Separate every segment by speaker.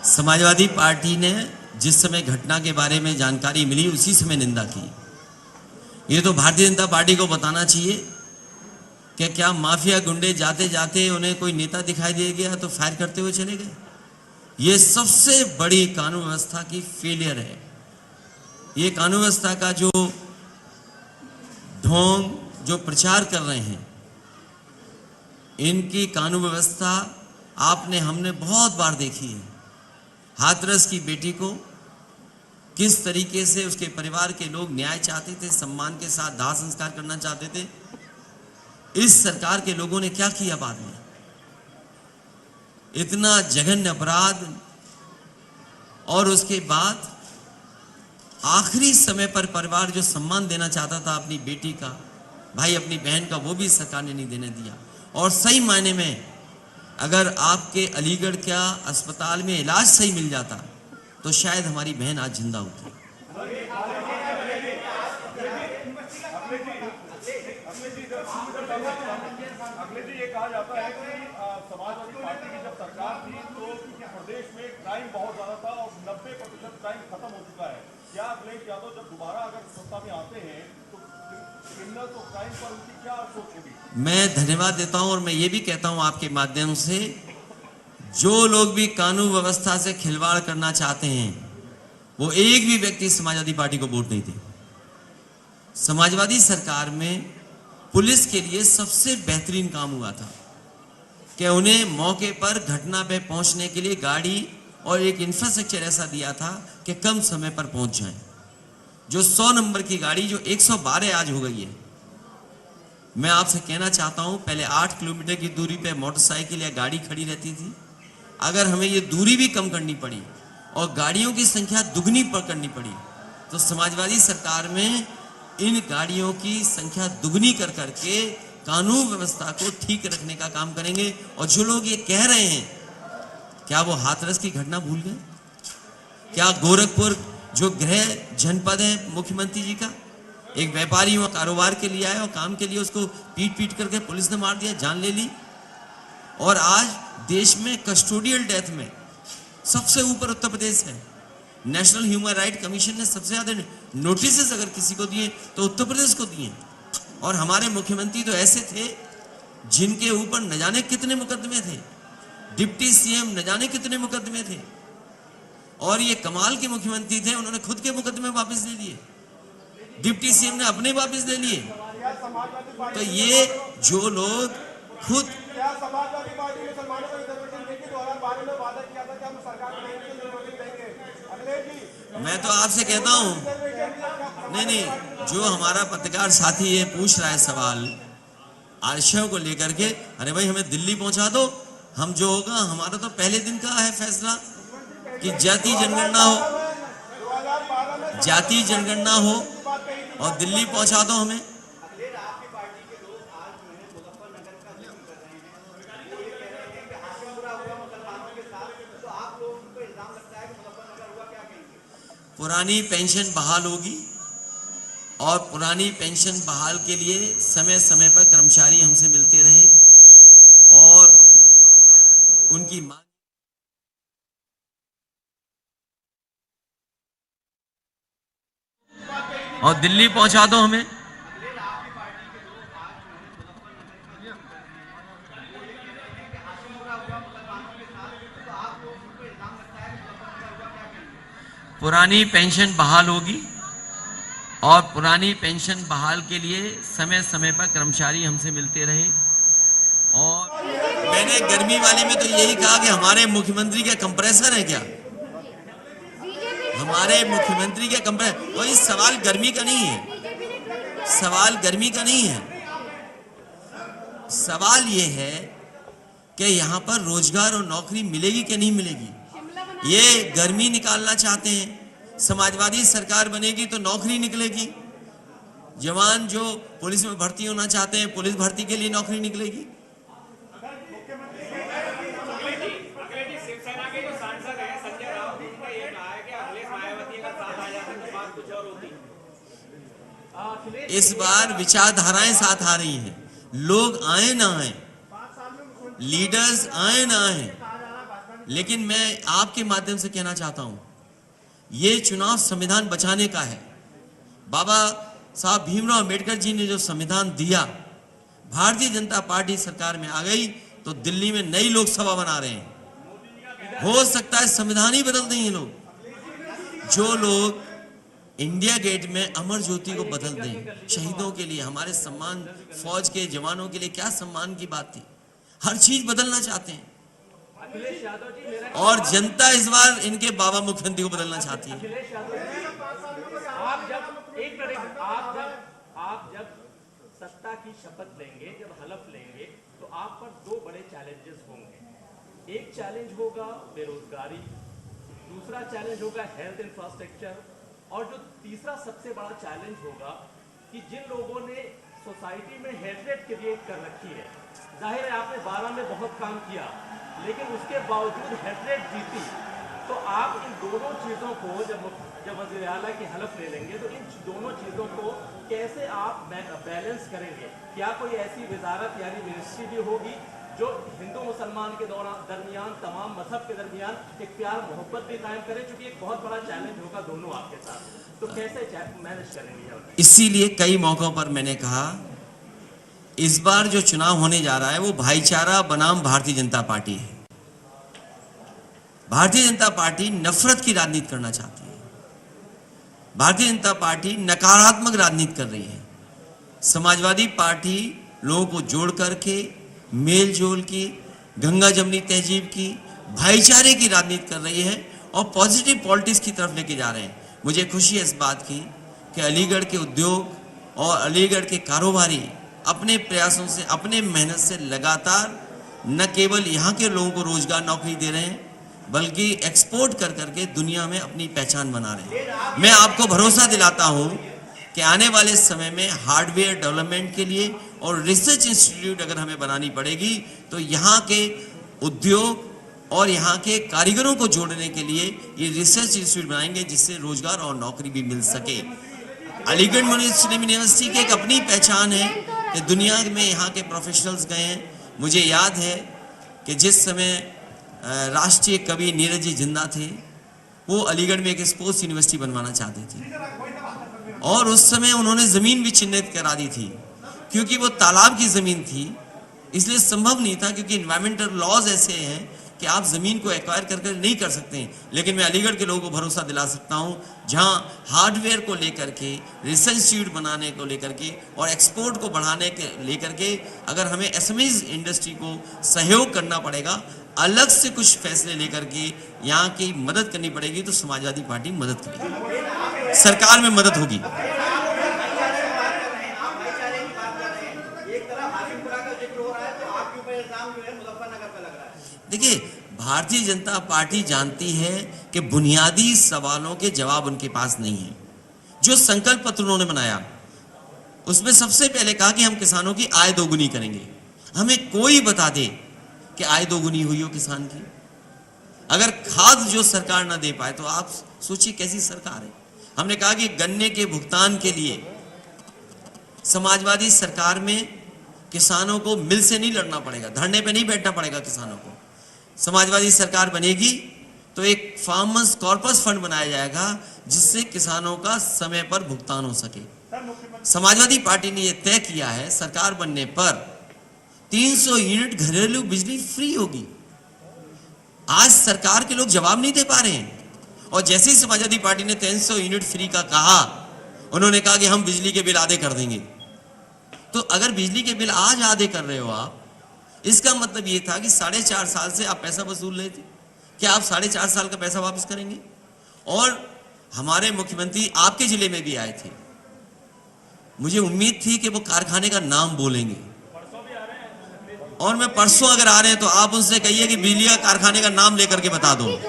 Speaker 1: Samajwadi party ने जिस समय घटना के बारे में जानकारी मिली उसी समय निंदा की। ये तो भारतीय जनता पार्टी को बताना चाहिए कि क्या माफिया गुंडे जाते जाते उन्हें कोई नेता दिखाई दे गया तो फायर करते हुए चले गए। ये सबसे बड़ी कानून व्यवस्था की फेलियर है। ये कानून व्यवस्था का जो ढोंग जो प्रचार कर रहे हैं, इनकी कानून व्यवस्था आपने हमने बहुत बार देखी है। हाथरस की बेटी को किस तरीके से उसके परिवार के लोग न्याय चाहते थे, सम्मान के साथ दाह संस्कार करना चाहते थे। इस सरकार के लोगों ने क्या किया बाद में? इतना जघन्य अपराध, और उसके बाद आखिरी समय पर परिवार जो सम्मान देना चाहता था अपनी बेटी का, भाई अपनी बहन का, वो भी सरकार ने नहीं देने दिया। और सही मायने में अगर आपके अलीगढ़ का अस्पताल में इलाज सही मिल जाता तो शायद हमारी बहन आज जिंदा होती।
Speaker 2: ये कहा जाता है कि समाजवादी पार्टी की जब सरकार थी तो प्रदेश में क्राइम बहुत ज्यादा था और 90% क्राइम खत्म हो चुका है। क्या अखिलेश यादव जब दोबारा अगर सत्ता में आते हैं तो क्रिमिनल तो क्राइम पर उनकी क्या सोच होगी? मैं
Speaker 1: धन्यवाद देता हूं और मैं ये भी कहता हूं आपके माध्यम से, जो लोग भी कानून व्यवस्था से खिलवाड़ करना चाहते हैं वो एक भी व्यक्ति समाजवादी पार्टी को वोट नहीं दे। समाजवादी सरकार में पुलिस के लिए सबसे बेहतरीन काम हुआ था कि उन्हें मौके पर घटना पे पहुंचने के लिए गाड़ी और एक इंफ्रास्ट्रक्चर ऐसा दिया था कि कम समय पर पहुंच जाएं। जो 100 नंबर की गाड़ी जो 112 आज हो गई है। मैं आपसे कहना चाहता हूं, पहले 8 किलोमीटर की दूरी पे मोटरसाइकिल या गाड़ी खड़ी रहती थी। अगर हमें ये दूरी भी कम करनी पड़ी और गाड़ियों की संख्या दुगनी करनी पड़ी तो समाजवादी सरकार में इन गाड़ियों की संख्या दुगनी कर करके कानून व्यवस्था को ठीक रखने का काम करेंगे। और जो लोग ये कह रहे हैं, क्या वो हाथरस की घटना भूल गए? क्या गोरखपुर जो गृह जनपद है मुख्यमंत्री जी का, एक व्यापारी वहां कारोबार के लिए आया और काम के लिए उसको पीट पीट करके पुलिस ने मार दिया, जान ले ली। और आज देश में कस्टोडियल डेथ में सबसे ऊपर उत्तर प्रदेश है। नेशनल ह्यूमन राइट कमीशन ने सबसे ज्यादा नोटिस अगर किसी को दिए तो उत्तर प्रदेश को दिए। और हमारे मुख्यमंत्री तो ऐसे थे जिनके ऊपर न जाने कितने मुकदमे थे, डिप्टी सीएम न जाने कितने मुकदमे थे। और ये कमाल के मुख्यमंत्री थे, उन्होंने खुद के मुकदमे वापस ले लिए, डिप्टी सीएम ने अपने वापस ले लिए। तो ये जो लोग खुद, मैं तो आपसे कहता हूं, नहीं, जो हमारा पत्रकार साथी ये पूछ रहा है सवाल आरक्षण को लेकर के, अरे भाई हमें दिल्ली पहुंचा दो, हम जो होगा, हमारा तो पहले दिन का है फैसला कि जाति जनगणना हो और दिल्ली पहुंचा दो हमें। पुरानी पेंशन बहाल होगी और पुरानी पेंशन बहाल के लिए समय समय पर कर्मचारी हमसे मिलते रहे और उनकी मांग, और दिल्ली पहुंचा दो हमें। पुरानी पेंशन बहाल होगी और पुरानी पेंशन बहाल के लिए समय समय पर कर्मचारी हमसे मिलते रहे। और मैंने गर्मी वाले में तो यही कहा कि हमारे मुख्यमंत्री का कंप्रेसर है क्या? हमारे मुख्यमंत्री का कंप्रेसर, तो इस सवाल गर्मी का नहीं है, सवाल गर्मी का नहीं है। सवाल ये है कि यहाँ पर रोजगार और नौकरी मिलेगी कि नहीं मिलेगी। ये गर्मी निकालना चाहते हैं। समाजवादी सरकार बनेगी तो नौकरी निकलेगी। जवान जो पुलिस में भर्ती होना चाहते हैं, पुलिस भर्ती के लिए नौकरी निकलेगी। इस बार विचारधाराएं साथ आ रही हैं। लोग आए ना आए, लीडर्स आए ना आए, लेकिन मैं आपके माध्यम से कहना चाहता हूं, ये चुनाव संविधान बचाने का है। बाबा साहब भीमराव अंबेडकर जी ने जो संविधान दिया, भारतीय जनता पार्टी सरकार में आ गई तो दिल्ली में नई लोकसभा बना रहे हैं। हो सकता है संविधान ही बदल दें ये लोग। जो लोग इंडिया गेट में अमर ज्योति को बदल दें, शहीदों के लिए, हमारे सम्मान, फौज के जवानों के लिए क्या सम्मान की बात थी, हर चीज बदलना चाहते हैं। और जनता इस बार इनके बाबा मुख्यमंत्री को बदलना चाहती है।
Speaker 3: आप जब सत्ता की शपथ लेंगे, जब हलफ लेंगे, तो आप पर दो बड़े चैलेंजेस होंगे। एक चैलेंज होगा बेरोजगारी, दूसरा चैलेंज होगा हेल्थ इंफ्रास्ट्रक्चर, और जो तीसरा सबसे बड़ा चैलेंज होगा कि जिन लोगों ने सोसाइटी में हेट्रेड क्रिएट कर रखी है, जाहिर है आपने 12 में बहुत काम किया, लेकिन उसके बावजूद हेट्रेड जीती, तो आप इन दोनों चीज़ों को जब वज़ीर आला की हलफ ले लेंगे तो इन दोनों चीज़ों को कैसे आप बैलेंस करेंगे? क्या कोई ऐसी वजारत यानी मिनिस्ट्री भी होगी जो हिंदू मुसलमान के दरमियान, तमाम मजहब के दरमियान एक प्यार मोहब्बत भी कायम करे, क्योंकि एक बहुत बड़ा चैलेंज होगा दोनों आपके साथ, तो कैसे मैनेज करेंगे?
Speaker 1: इसीलिए कई मौकों पर मैंने कहा, इस बार जो चुनाव होने जा रहा है वो भाईचारा बनाम भारतीय जनता पार्टी है। भारतीय जनता पार्टी नफरत की राजनीति करना चाहती है। भारतीय जनता पार्टी नकारात्मक राजनीति कर रही है। समाजवादी पार्टी लोगों को जोड़ करके मेल जोल की, गंगा जमनी तहजीब की, भाईचारे की राजनीति कर रही है और पॉजिटिव पॉलिटिक्स की तरफ लेके जा रहे हैं। मुझे खुशी है इस बात की कि अलीगढ़ के उद्योग और अलीगढ़ के कारोबारी अपने प्रयासों से, अपने मेहनत से लगातार न केवल यहाँ के लोगों को रोजगार, नौकरी दे रहे हैं, बल्कि एक्सपोर्ट कर करके दुनिया में अपनी पहचान बना रहे हैं। मैं आपको भरोसा दिलाता हूँ कि आने वाले समय में हार्डवेयर डेवलपमेंट के लिए और रिसर्च इंस्टीट्यूट अगर हमें बनानी पड़ेगी तो यहाँ के उद्योग और यहाँ के कारीगरों को जोड़ने के लिए ये रिसर्च इंस्टीट्यूट बनाएंगे, जिससे रोजगार और नौकरी भी मिल सके। अलीगढ़ मुस्लिम यूनिवर्सिटी की एक अपनी पहचान है कि दुनिया में यहाँ के प्रोफेशनल्स गए हैं। मुझे याद है कि जिस समय राष्ट्रीय कवि नीरज जी जिंदा थे, वो अलीगढ़ में एक स्पोर्ट्स यूनिवर्सिटी बनवाना चाहते थे और उस समय उन्होंने ज़मीन भी चिन्हित करा दी थी, क्योंकि वो तालाब की ज़मीन थी, इसलिए संभव नहीं था, क्योंकि इन्वायरमेंटल लॉज ऐसे हैं कि आप ज़मीन को एक्वायर करके नहीं कर सकते हैं। लेकिन मैं अलीगढ़ के लोगों को भरोसा दिला सकता हूँ, जहाँ हार्डवेयर को लेकर के, रिसर्च इंस्टीट्यूट बनाने को लेकर के और एक्सपोर्ट को बढ़ाने के लेकर के, अगर हमें एसएमईज इंडस्ट्री को सहयोग करना पड़ेगा, अलग से कुछ फैसले लेकर के यहाँ की मदद करनी पड़ेगी, तो समाजवादी पार्टी मदद करेगी, सरकार में मदद होगी। देखिए, भारतीय जनता पार्टी जानती है कि बुनियादी सवालों के जवाब उनके पास नहीं है। जो संकल्प पत्र उन्होंने बनाया, उसमें सबसे पहले कहा कि हम किसानों की आय दोगुनी करेंगे। हमें कोई बता दे कि आय दोगुनी हुई हो किसान की। अगर खाद जो सरकार ना दे पाए तो आप सोचिए कैसी सरकार है। हमने कहा कि गन्ने के भुगतान के लिए समाजवादी सरकार में किसानों को मिल से नहीं लड़ना पड़ेगा, धरने पे नहीं बैठना पड़ेगा किसानों को। समाजवादी सरकार बनेगी तो एक फार्मर्स कॉर्पस फंड बनाया जाएगा, जिससे किसानों का समय पर भुगतान हो सके। समाजवादी पार्टी ने यह तय किया है, सरकार बनने पर 300 यूनिट घरेलू बिजली फ्री होगी। आज सरकार के लोग जवाब नहीं दे पा रहे हैं, और जैसे ही समाजवादी पार्टी ने 300 यूनिट फ्री का कहा, उन्होंने कहा कि हम बिजली के बिल आधे कर देंगे। तो अगर बिजली के बिल आज आधे कर रहे हो आप, इसका मतलब ये था कि 4.5 साल से आप पैसा वसूल रहे थे, क्या आप 4.5 साल का पैसा वापस करेंगे? और हमारे मुख्यमंत्री आपके जिले में भी आए थे, मुझे उम्मीद थी कि वो कारखाने का नाम बोलेंगे, और मैं परसों अगर आ रहे हैं तो आप उनसे कहिए कि बिजली का कारखाने का नाम लेकर के बता दो।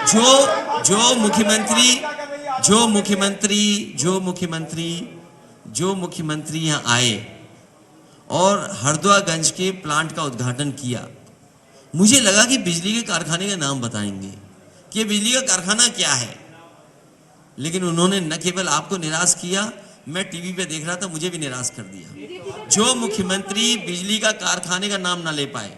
Speaker 1: जो मुख्यमंत्री यहाँ आए और हरदोगंज के प्लांट का उद्घाटन किया, मुझे लगा कि बिजली के कारखाने का नाम बताएंगे कि बिजली का कारखाना क्या है, लेकिन उन्होंने न केवल आपको निराश किया, मैं टीवी पे देख रहा था, मुझे भी निराश कर दिया। जो मुख्यमंत्री बिजली का कारखाने का नाम ना ले पाए,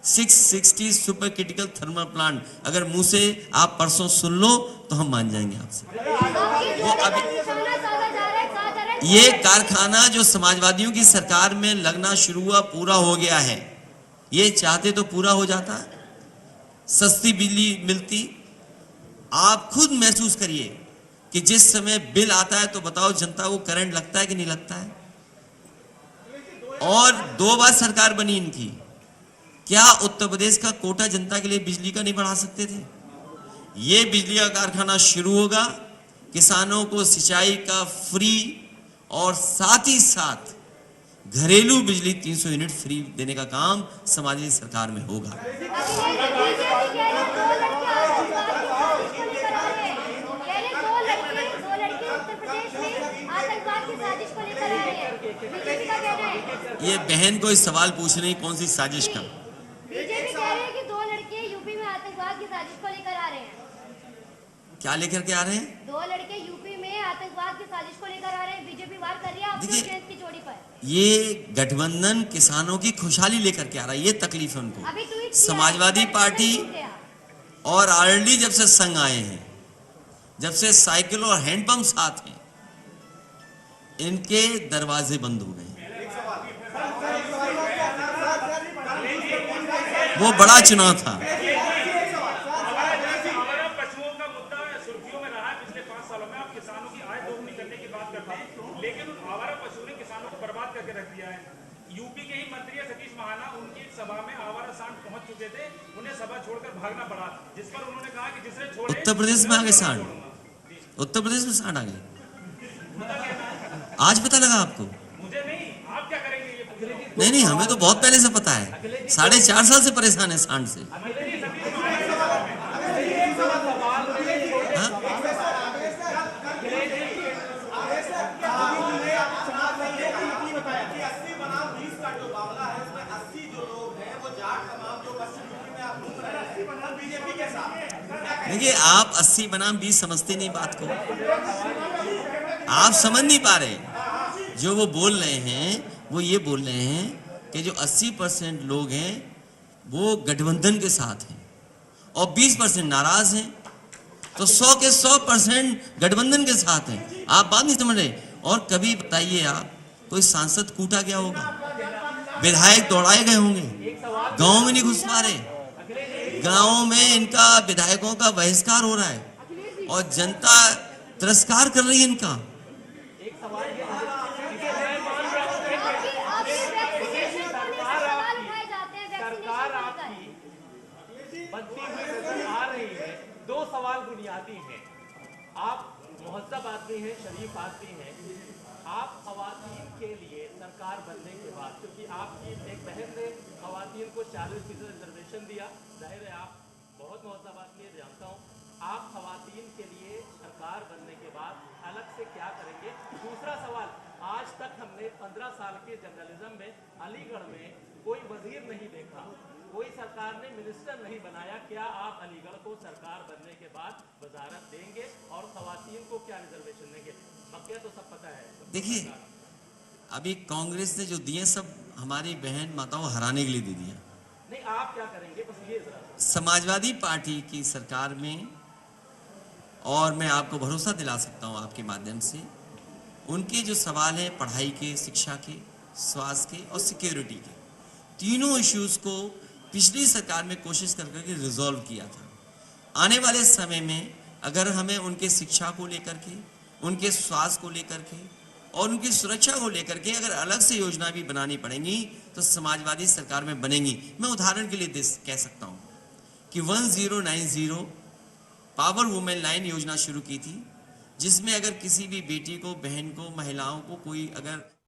Speaker 1: 660 सुपर क्रिटिकल थर्मल प्लांट, अगर मुंह से आप परसों सुन लो तो हम मान जाएंगे आपसे। वो अभी ये कारखाना जो समाजवादियों की सरकार में लगना शुरू हुआ पूरा हो गया है। ये चाहते तो पूरा हो जाता, सस्ती बिजली मिलती। आप खुद महसूस करिए कि जिस समय बिल आता है तो बताओ जनता को करंट लगता है कि नहीं लगता है। और 2 बार सरकार बनी इनकी, क्या उत्तर प्रदेश का कोटा जनता के लिए बिजली का नहीं बढ़ा सकते थे? ये बिजली का कारखाना शुरू होगा, किसानों को सिंचाई का फ्री और साथ ही साथ घरेलू बिजली 300 यूनिट फ्री देने का काम समाजवादी सरकार में होगा। ये बहन को इस सवाल पूछ रही कौन सी साजिश का?
Speaker 4: बीजेपी कह रही है कि 2 लड़के यूपी में आतंकवाद की साजिश को लेकर आ रहे हैं।
Speaker 1: क्या लेकर के आ रहे हैं?
Speaker 4: 2 लड़के यूपी में आतंकवाद की साजिश को लेकर आ रहे हैं। बीजेपी वार कर रही है अपनी ट्रेन की चोरी पर।
Speaker 1: ये गठबंधन किसानों की खुशहाली लेकर के आ रहा है, ये तकलीफ है उनको।
Speaker 4: अभी ट्वीट
Speaker 1: समाजवादी पार्टी और आरएलडी जब से संग आए हैं, जब से साइकिल और हैंडपंप साथ हैं, इनके दरवाजे बंद हो गए। वो बड़ा चुनाव था।
Speaker 5: यूपी के ही मंत्री सतीश महाना उनकी सभा में आवारा सांड पहुंच चुके थे, उन्हें सभा छोड़कर भागना पड़ा, जिस पर उन्होंने कहा कि जिसने छोड़े।
Speaker 1: उत्तर प्रदेश में आ गए सांड, उत्तर प्रदेश में सांड आ गए। आज पता लगा आपको?
Speaker 5: मुझे नहीं, आप क्या करेंगे ये?
Speaker 1: नहीं, हमें तो बहुत पहले से पता है। 4.5 साल से परेशान है सांड से। देखिए, आप 80 बनाम 20 समझते नहीं बात को, आप समझ नहीं पा रहे। जो वो बोल रहे हैं वो ये बोल रहे हैं कि जो 80% लोग हैं वो गठबंधन के साथ हैं और 20% नाराज हैं, तो 100 के 100% गठबंधन के साथ हैं। आप बात नहीं समझ रहे। और कभी बताइए आप, कोई सांसद कूटा गया होगा? विधायक दौड़ाए गए होंगे? गांव में नहीं घुस पा रहे। गांव में इनका विधायकों का बहिष्कार हो रहा है और जनता तिरस्कार कर रही है इनका।
Speaker 3: सरकार आपकी बनती हुई नजर आ रही है। 2 सवाल बुनियादी हैं। आप मुहज्जब आदमी हैं, शरीफ आदमी हैं। आप खवातीन के लिए सरकार बनने के बाद, क्योंकि आपकी एक बहन ने खवातीन को 40% रिजर्वेशन दिया, जाहिर है आप बहुत मुहज्जब आदमी है, जानता हूँ। आप खवातीन के लिए सरकार बनने के बाद अलग से क्या करेंगे? दूसरा सवाल, आज तक हमने 15 साल के जर्नलिज्म में अलीगढ़ में कोई वजीर नहीं देखा, कोई सरकार ने मिनिस्टर नहीं बनाया। क्या आप अलीगढ़ को सरकार बनने के बाद वजारत देंगे और खवातीन को क्या रिजर्वेशन देंगे? बाकी तो सब पता है।
Speaker 1: देखिए, अभी कांग्रेस ने जो दिए सब हमारी बहन माताओं हराने के लिए दे दिया।
Speaker 3: नहीं, आप क्या करेंगे? बस ये जरा।
Speaker 1: समाजवादी पार्टी की सरकार में, और मैं आपको भरोसा दिला सकता हूं आपके माध्यम से, उनके जो सवाल हैं पढ़ाई के, शिक्षा के, स्वास्थ्य के और सिक्योरिटी के, तीनों इश्यूज को पिछली सरकार में कोशिश कर करके रिजॉल्व किया था। आने वाले समय में अगर हमें उनके शिक्षा को लेकर के, उनके स्वास्थ्य को लेकर के और उनकी सुरक्षा को लेकर के अगर अलग से योजना भी बनानी पड़ेंगी तो समाजवादी सरकार में बनेंगी। मैं उदाहरण के लिए कह सकता हूं कि 1090 पावर वुमेन लाइन योजना शुरू की थी, जिसमें अगर किसी भी बेटी को, बहन को, महिलाओं को कोई अगर